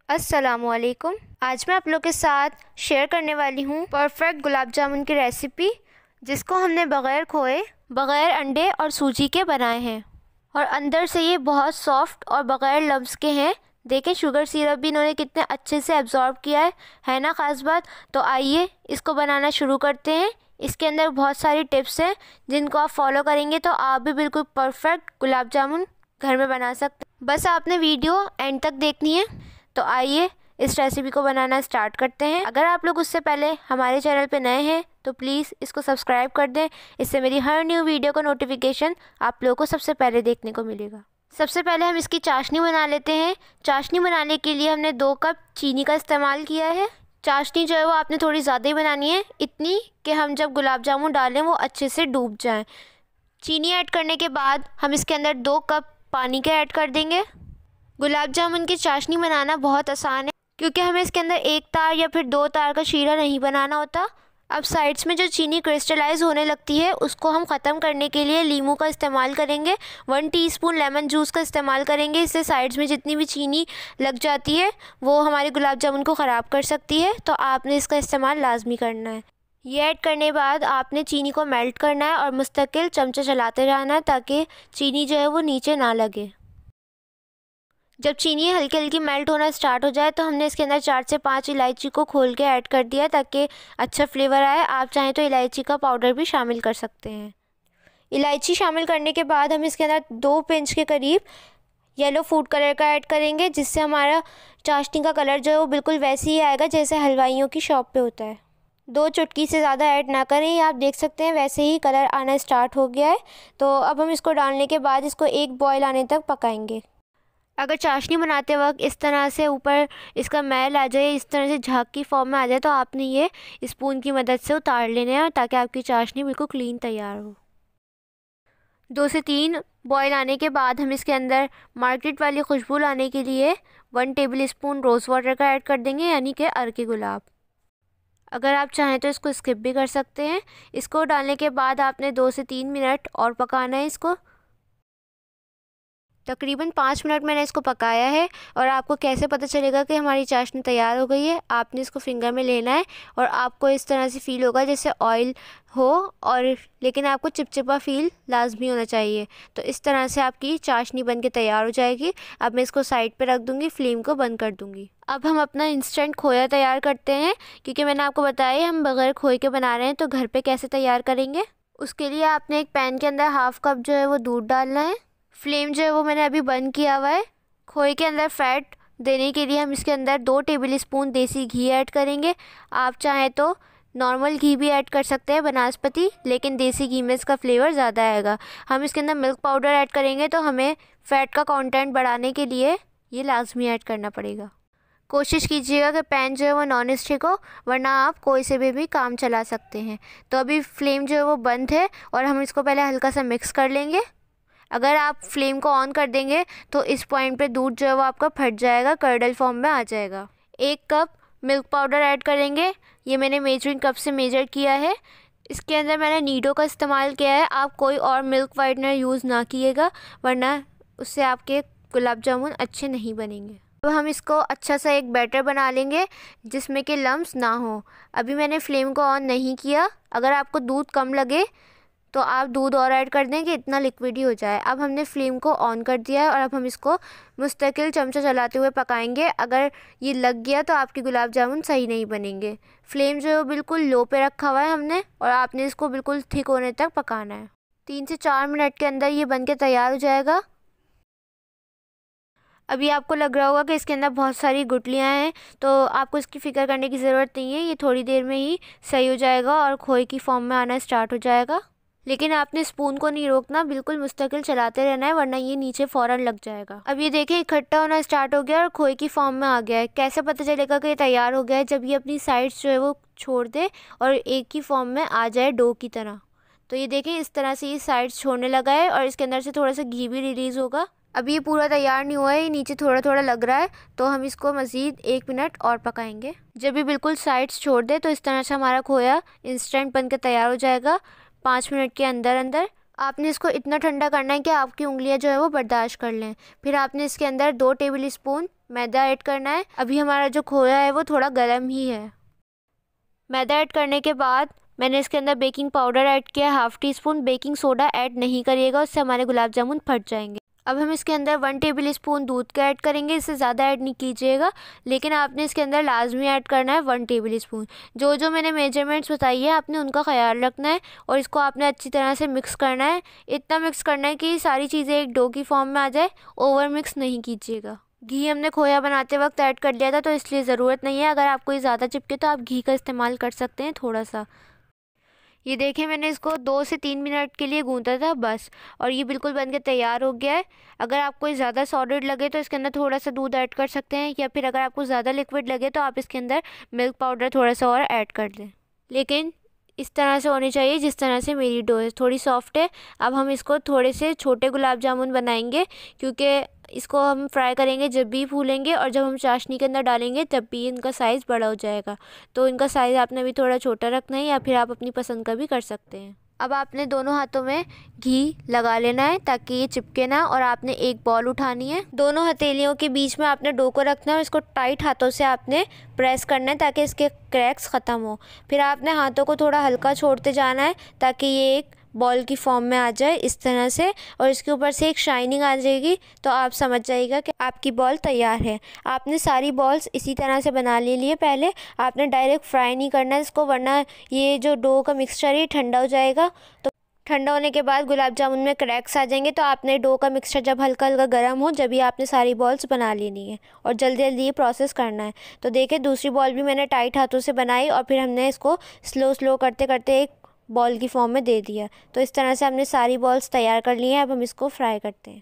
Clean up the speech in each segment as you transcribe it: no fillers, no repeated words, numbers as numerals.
अस्सलामुअलैकुम। आज मैं आप लोग के साथ शेयर करने वाली हूँ परफेक्ट गुलाब जामुन की रेसिपी, जिसको हमने बग़ैर खोए, बग़ैर अंडे और सूजी के बनाए हैं और अंदर से ये बहुत सॉफ्ट और बग़ैर लम्स के हैं। देखें शुगर सिरप भी इन्होंने कितने अच्छे से एब्जॉर्ब किया है ना ख़ास बात। तो आइए इसको बनाना शुरू करते हैं। इसके अंदर बहुत सारी टिप्स हैं जिनको आप फॉलो करेंगे तो आप भी बिल्कुल परफेक्ट गुलाब जामुन घर में बना सकते हैं। बस आपने वीडियो एंड तक देखनी है। तो आइए इस रेसिपी को बनाना स्टार्ट करते हैं। अगर आप लोग उससे पहले हमारे चैनल पे नए हैं तो प्लीज़ इसको सब्सक्राइब कर दें। इससे मेरी हर न्यू वीडियो का नोटिफिकेशन आप लोगों को सबसे पहले देखने को मिलेगा। सबसे पहले हम इसकी चाशनी बना लेते हैं। चाशनी बनाने के लिए हमने 2 कप चीनी का इस्तेमाल किया है। चाशनी जो है वो आपने थोड़ी ज़्यादा ही बनानी है, इतनी कि हम जब गुलाब जामुन डालें वो अच्छे से डूब जाएं। चीनी ऐड करने के बाद हम इसके अंदर 2 कप पानी के ऐड कर देंगे। गुलाब जामुन की चाशनी बनाना बहुत आसान है क्योंकि हमें इसके अंदर 1 तार या फिर 2 तार का शीरा नहीं बनाना होता। अब साइड्स में जो चीनी क्रिस्टलाइज होने लगती है उसको हम ख़त्म करने के लिए लीमू का इस्तेमाल करेंगे। 1 टीस्पून लेमन जूस का इस्तेमाल करेंगे। इससे साइड्स में जितनी भी चीनी लग जाती है वो हमारे गुलाब जामुन को ख़राब कर सकती है, तो आपने इसका इस्तेमाल लाजमी करना है। ये ऐड करने के बाद आपने चीनी को मेल्ट करना है और मुस्तकिल चमचा चलाते रहना है ताकि चीनी जो है वो नीचे ना लगे। जब चीनी हल्की हल्की मेल्ट होना स्टार्ट हो जाए तो हमने इसके अंदर 4 से 5 इलायची को खोल के ऐड कर दिया ताकि अच्छा फ्लेवर आए। आप चाहें तो इलायची का पाउडर भी शामिल कर सकते हैं। इलायची शामिल करने के बाद हम इसके अंदर 2 पिंच के करीब येलो फूड कलर का ऐड करेंगे, जिससे हमारा चाशनी का कलर जो है वो बिल्कुल वैसे ही आएगा जैसे हलवाइयों की शॉप पे होता है। 2 चुटकी से ज़्यादा ऐड ना करें। ये आप देख सकते हैं वैसे ही कलर आना स्टार्ट हो गया है। तो अब हम इसको डालने के बाद इसको एक बॉयल आने तक पकाएंगे। अगर चाशनी बनाते वक्त इस तरह से ऊपर इसका मैल आ जाए, इस तरह से झाग की फॉर्म में आ जाए, तो आपने ये स्पून की मदद से उतार लेने हैं ताकि आपकी चाशनी बिल्कुल क्लीन तैयार हो। 2 से 3 बॉयल आने के बाद हम इसके अंदर मार्केट वाली खुशबू लाने के लिए 1 टेबल स्पून रोज़ वाटर का ऐड कर देंगे, यानी कि अर्के गुलाब। अगर आप चाहें तो इसको स्किप भी कर सकते हैं। इसको डालने के बाद आपने 2 से 3 मिनट और पकाना है इसको। तकरीबन 5 मिनट मैंने इसको पकाया है। और आपको कैसे पता चलेगा कि हमारी चाशनी तैयार हो गई है? आपने इसको फिंगर में लेना है और आपको इस तरह से फ़ील होगा जैसे ऑयल हो, और लेकिन आपको चिपचिपा फ़ील लाजमी होना चाहिए। तो इस तरह से आपकी चाशनी बन के तैयार हो जाएगी। अब मैं इसको साइड पे रख दूँगी, फ्लेम को बंद कर दूँगी। अब हम अपना इंस्टेंट खोया तैयार करते हैं, क्योंकि मैंने आपको बताया हम बग़ैर खोए के बना रहे हैं। तो घर पर कैसे तैयार करेंगे उसके लिए आपने एक पैन के अंदर हाफ़ कप जो है वो दूध डालना है। फ्लेम जो है वो मैंने अभी बंद किया हुआ है। खोए के अंदर फ़ैट देने के लिए हम इसके अंदर 2 टेबल स्पून देसी घी ऐड करेंगे। आप चाहें तो नॉर्मल घी भी ऐड कर सकते हैं, बनास्पति, लेकिन देसी घी में इसका फ्लेवर ज़्यादा आएगा। हम इसके अंदर मिल्क पाउडर ऐड करेंगे तो हमें फ़ैट का कंटेंट बढ़ाने के लिए ये लाजमी ऐड करना पड़ेगा। कोशिश कीजिएगा कि पैन जो है वो नॉन स्टिक हो, वरना आप कोई से भी काम चला सकते हैं। तो अभी फ्लेम जो है वो बंद है और हम इसको पहले हल्का सा मिक्स कर लेंगे। अगर आप फ्लेम को ऑन कर देंगे तो इस पॉइंट पे दूध जो है वो आपका फट जाएगा, कर्डल फॉर्म में आ जाएगा। 1 कप मिल्क पाउडर ऐड करेंगे। ये मैंने मेजरिंग कप से मेजर किया है। इसके अंदर मैंने नीडो का इस्तेमाल किया है। आप कोई और मिल्क वाइटनर यूज़ ना कीजिएगा, वरना उससे आपके गुलाब जामुन अच्छे नहीं बनेंगे। अब हम इसको अच्छा सा एक बैटर बना लेंगे जिसमें कि लम्स ना हो। अभी मैंने फ्लेम को ऑन नहीं किया। अगर आपको दूध कम लगे तो आप दूध और ऐड कर दें कि इतना लिक्विड ही हो जाए। अब हमने फ्लेम को ऑन कर दिया है और अब हम इसको मुस्तकिल चमचा चलाते हुए पकाएंगे। अगर ये लग गया तो आपके गुलाब जामुन सही नहीं बनेंगे। फ्लेम जो है वो बिल्कुल लो पे रखा हुआ है हमने, और आपने इसको बिल्कुल थिक होने तक पकाना है। 3 से 4 मिनट के अंदर ये बन के तैयार हो जाएगा। अभी आपको लग रहा होगा कि इसके अंदर बहुत सारी गुठलियाँ हैं, तो आपको इसकी फ़िक्र करने की ज़रूरत नहीं है। ये थोड़ी देर में ही सही हो जाएगा और खोए की फॉर्म में आना स्टार्ट हो जाएगा। लेकिन आपने स्पून को नहीं रोकना, बिल्कुल मुस्तकिल चलाते रहना है, वरना ये नीचे फ़ौरन लग जाएगा। अब ये देखें इकट्ठा होना स्टार्ट हो गया और खोए की फॉर्म में आ गया है। कैसे पता चलेगा कि ये तैयार हो गया है? जब ये अपनी साइड्स जो है वो छोड़ दे और एक ही फॉर्म में आ जाए डो की तरह। तो ये देखें इस तरह से ये साइड्स छोड़ने लगा है और इसके अंदर से थोड़ा सा घी भी रिलीज़ होगा। अभी ये पूरा तैयार नहीं हुआ है, ये नीचे थोड़ा थोड़ा लग रहा है, तो हम इसको मज़ीद 1 मिनट और पकाएंगे। जब ये बिल्कुल साइड्स छोड़ दे तो इस तरह से हमारा खोया इंस्टेंट बन के तैयार हो जाएगा 5 मिनट के अंदर अंदर। आपने इसको इतना ठंडा करना है कि आपकी उंगलियां जो है वो बर्दाश्त कर लें। फिर आपने इसके अंदर 2 टेबल स्पून मैदा ऐड करना है। अभी हमारा जो खोया है वो थोड़ा गर्म ही है। मैदा ऐड करने के बाद मैंने इसके अंदर बेकिंग पाउडर ऐड किया, half tea spoon. Baking soda add नहीं करिएगा, उससे हमारे गुलाब जामुन फट जाएंगे। अब हम इसके अंदर 1 टेबल स्पून दूध का ऐड करेंगे, इससे ज़्यादा ऐड नहीं कीजिएगा, लेकिन आपने इसके अंदर लाजमी ऐड करना है 1 टेबल स्पून। जो जो मैंने मेजरमेंट्स बताई है आपने उनका ख्याल रखना है और इसको आपने अच्छी तरह से मिक्स करना है। इतना मिक्स करना है कि सारी चीज़ें एक डो की फॉर्म में आ जाए, ओवर मिक्स नहीं कीजिएगा। घी हमने खोया बनाते वक्त ऐड कर लिया था, तो इसलिए ज़रूरत नहीं है। अगर आपको ये ज़्यादा चिपके तो आप घी का इस्तेमाल कर सकते हैं थोड़ा सा। ये देखें, मैंने इसको 2 से 3 मिनट के लिए गूंथा था बस, और ये बिल्कुल बन के तैयार हो गया है। अगर आपको ज़्यादा सॉलिड लगे तो इसके अंदर थोड़ा सा दूध ऐड कर सकते हैं, या फिर अगर आपको ज़्यादा लिक्विड लगे तो आप इसके अंदर मिल्क पाउडर थोड़ा सा और ऐड कर दें। लेकिन इस तरह से होनी चाहिए जिस तरह से मेरी डो है, थोड़ी सॉफ्ट है। अब हम इसको थोड़े से छोटे गुलाब जामुन बनाएंगे, क्योंकि इसको हम फ्राई करेंगे जब भी फूलेंगे, और जब हम चाशनी के अंदर डालेंगे तब भी इनका साइज़ बड़ा हो जाएगा। तो इनका साइज़ आपने भी थोड़ा छोटा रखना है, या फिर आप अपनी पसंद का भी कर सकते हैं। अब आपने दोनों हाथों में घी लगा लेना है ताकि ये चिपके ना, और आपने एक बॉल उठानी है। दोनों हथेलियों के बीच में आपने डो को रखना है और इसको टाइट हाथों से आपने प्रेस करना है ताकि इसके क्रैक्स ख़त्म हो। फिर आपने हाथों को थोड़ा हल्का छोड़ते जाना है ताकि ये एक बॉल की फॉर्म में आ जाए इस तरह से, और इसके ऊपर से एक शाइनिंग आ जाएगी, तो आप समझ जाइएगा कि आपकी बॉल तैयार है। आपने सारी बॉल्स इसी तरह से बना ले लिए। पहले आपने डायरेक्ट फ्राई नहीं करना है इसको, वरना ये जो डो का मिक्सचर है ठंडा हो जाएगा। तो ठंडा होने के बाद गुलाब जामुन में क्रैक्स आ जाएंगे, तो आपने डो का मिक्सचर जब हल्का हल्का गर्म हो जब भी आपने सारी बॉल्स बना लेनी है, और जल्दी जल्दी ये प्रोसेस करना है। तो देखिए, दूसरी बॉल भी मैंने टाइट हाथों से बनाई और फिर हमने इसको स्लो स्लो करते करते एक बॉल की फॉर्म में दे दिया। तो इस तरह से हमने सारी बॉल्स तैयार कर ली हैं। अब हम इसको फ्राई करते हैं।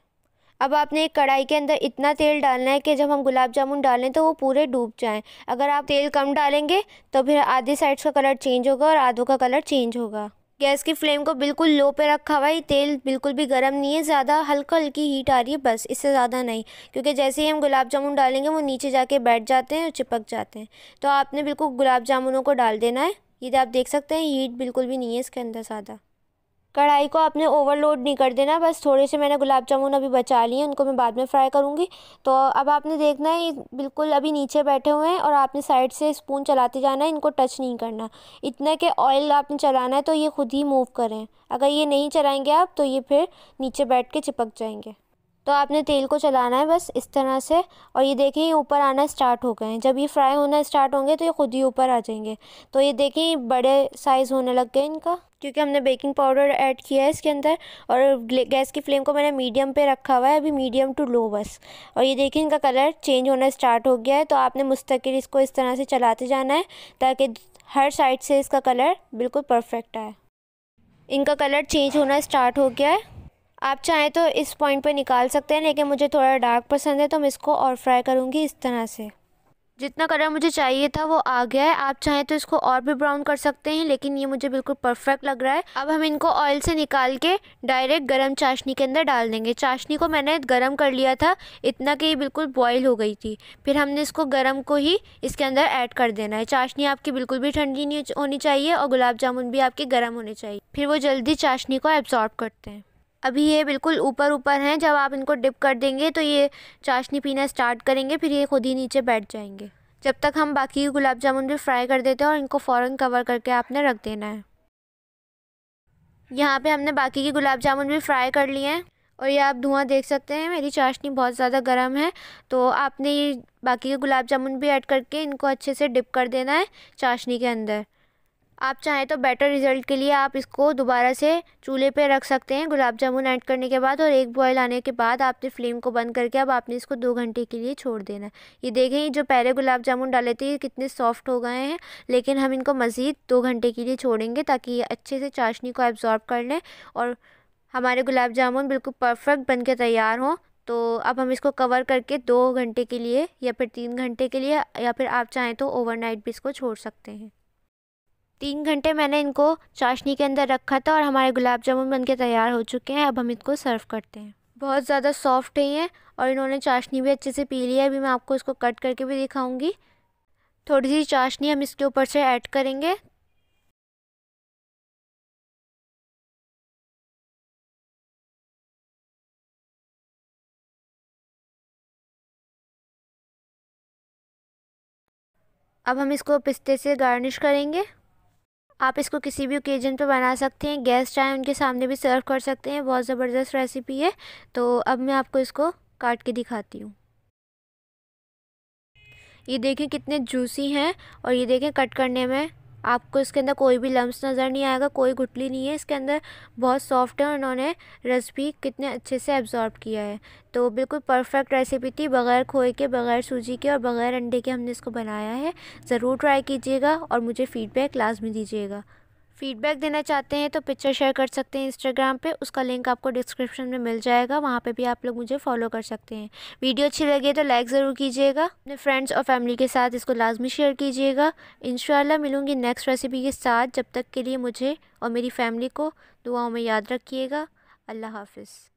अब आपने एक कढ़ाई के अंदर इतना तेल डालना है कि जब हम गुलाब जामुन डालें तो वो पूरे डूब जाएं। अगर आप तेल कम डालेंगे तो फिर आधी साइड्स का कलर चेंज होगा और आधों का कलर चेंज होगा। गैस की फ्लेम को बिल्कुल लो पे रखा हुआ है। तेल बिल्कुल भी गर्म नहीं है, ज़्यादा हल्का हल्की हीट आ रही है बस, इससे ज़्यादा नहीं, क्योंकि जैसे ही हम गुलाब जामुन डालेंगे वो नीचे जाके बैठ जाते हैं और चिपक जाते हैं। तो आपने बिल्कुल गुलाब जामुनों को डाल देना है। ये आप देख सकते हैं हीट बिल्कुल भी नहीं है इसके अंदर ज़्यादा। कढ़ाई को आपने ओवरलोड नहीं कर देना, बस थोड़े से मैंने गुलाब जामुन अभी बचा लिए हैं, उनको मैं बाद में फ्राई करूँगी। तो अब आपने देखना है ये बिल्कुल अभी नीचे बैठे हुए हैं, और आपने साइड से स्पून चलाते जाना है, इनको टच नहीं करना। इतना कि ऑयल आपने चलाना है तो ये खुद ही मूव करें। अगर ये नहीं चलाएंगे आप तो ये फिर नीचे बैठ के चिपक जाएंगे। तो आपने तेल को चलाना है बस इस तरह से, और ये देखें ये ऊपर आना स्टार्ट हो गए हैं। जब ये फ्राई होना स्टार्ट होंगे तो ये खुद ही ऊपर आ जाएंगे। तो ये देखें ये बड़े साइज़ होने लग गए इनका, क्योंकि हमने बेकिंग पाउडर ऐड किया है इसके अंदर। और गैस की फ्लेम को मैंने मीडियम पे रखा हुआ है, अभी मीडियम टू लो बस। और ये देखिए इनका कलर चेंज होना स्टार्ट हो गया है। तो आपने मुस्तकिल इसको इस तरह से चलाते जाना है ताकि हर साइड से इसका कलर बिल्कुल परफेक्ट आए। इनका कलर चेंज होना स्टार्ट हो गया है। आप चाहें तो इस पॉइंट पे निकाल सकते हैं, लेकिन मुझे थोड़ा डार्क पसंद है तो मैं इसको और फ्राई करूँगी इस तरह से। जितना कलर मुझे चाहिए था वो आ गया है। आप चाहें तो इसको और भी ब्राउन कर सकते हैं, लेकिन ये मुझे बिल्कुल परफेक्ट लग रहा है। अब हम इनको ऑयल से निकाल के डायरेक्ट गरम चाशनी के अंदर डाल देंगे। चाशनी को मैंने गरम कर लिया था इतना कि ये बिल्कुल बॉयल हो गई थी। फिर हमने इसको गरम को ही इसके अंदर ऐड कर देना है। चाशनी आपकी बिल्कुल भी ठंडी नहीं होनी चाहिए, और गुलाब जामुन भी आपके गर्म होने चाहिए, फिर वो जल्दी चाशनी को एब्जॉर्ब करते हैं। अभी ये बिल्कुल ऊपर ऊपर हैं, जब आप इनको डिप कर देंगे तो ये चाशनी पीना स्टार्ट करेंगे, फिर ये खुद ही नीचे बैठ जाएंगे। जब तक हम बाकी के गुलाब जामुन भी फ्राई कर देते हैं, और इनको फ़ौरन कवर करके आपने रख देना है। यहाँ पे हमने बाकी के गुलाब जामुन भी फ्राई कर लिए हैं, और ये आप धुआं देख सकते हैं। मेरी चाशनी बहुत ज़्यादा गर्म है, तो आपने ये बाकी के गुलाब जामुन भी ऐड करके इनको अच्छे से डिप कर देना है चाशनी के अंदर। आप चाहें तो बेटर रिज़ल्ट के लिए आप इसको दोबारा से चूल्हे पे रख सकते हैं गुलाब जामुन ऐड करने के बाद, और एक बॉयल आने के बाद आपने फ्लेम को बंद करके अब आपने इसको 2 घंटे के लिए छोड़ देना है। ये देखें जो पहले गुलाब जामुन डाले थे ये कितने सॉफ्ट हो गए हैं, लेकिन हम इनको मज़ीद 2 घंटे के लिए छोड़ेंगे ताकि ये अच्छे से चाशनी को एब्जॉर्ब कर लें और हमारे गुलाब जामुन बिल्कुल परफेक्ट बन के तैयार हों। तो अब हम इसको कवर करके 2 घंटे के लिए या फिर 3 घंटे के लिए, या फिर आप चाहें तो ओवरनाइट भी इसको छोड़ सकते हैं। 3 घंटे मैंने इनको चाशनी के अंदर रखा था और हमारे गुलाब जामुन बनके तैयार हो चुके हैं। अब हम इनको सर्व करते हैं। बहुत ज़्यादा सॉफ्ट है ये, और इन्होंने चाशनी भी अच्छे से पी लिया है। अभी मैं आपको इसको कट करके भी दिखाऊंगी। थोड़ी सी चाशनी हम इसके ऊपर से ऐड करेंगे। अब हम इसको पिस्ते से गार्निश करेंगे। आप इसको किसी भी ओकेजन पे बना सकते हैं, गेस्ट आए उनके सामने भी सर्व कर सकते हैं। बहुत ज़बरदस्त रेसिपी है। तो अब मैं आपको इसको काट के दिखाती हूँ। ये देखें कितने जूसी हैं, और ये देखें कट करने में आपको इसके अंदर कोई भी लम्स नज़र नहीं आएगा, कोई गुठली नहीं है इसके अंदर। बहुत सॉफ्ट है और इन्होंने रस भी कितने अच्छे से एब्जॉर्ब किया है। तो बिल्कुल परफेक्ट रेसिपी थी, बग़ैर खोए के, बग़ैर सूजी के और बग़ैर अंडे के हमने इसको बनाया है। ज़रूर ट्राई कीजिएगा और मुझे फ़ीडबैक लाजमी दीजिएगा। फ़ीडबैक देना चाहते हैं तो पिक्चर शेयर कर सकते हैं इंस्टाग्राम पे, उसका लिंक आपको डिस्क्रिप्शन में मिल जाएगा, वहाँ पे भी आप लोग मुझे फॉलो कर सकते हैं। वीडियो अच्छी लगे तो लाइक ज़रूर कीजिएगा, अपने फ्रेंड्स और फैमिली के साथ इसको लाजमी शेयर कीजिएगा। इंशाल्लाह मिलूँगी नेक्स्ट रेसिपी के साथ। जब तक के लिए मुझे और मेरी फैमिली को दुआओं में याद रखिएगा। अल्लाह हाफ़िज़।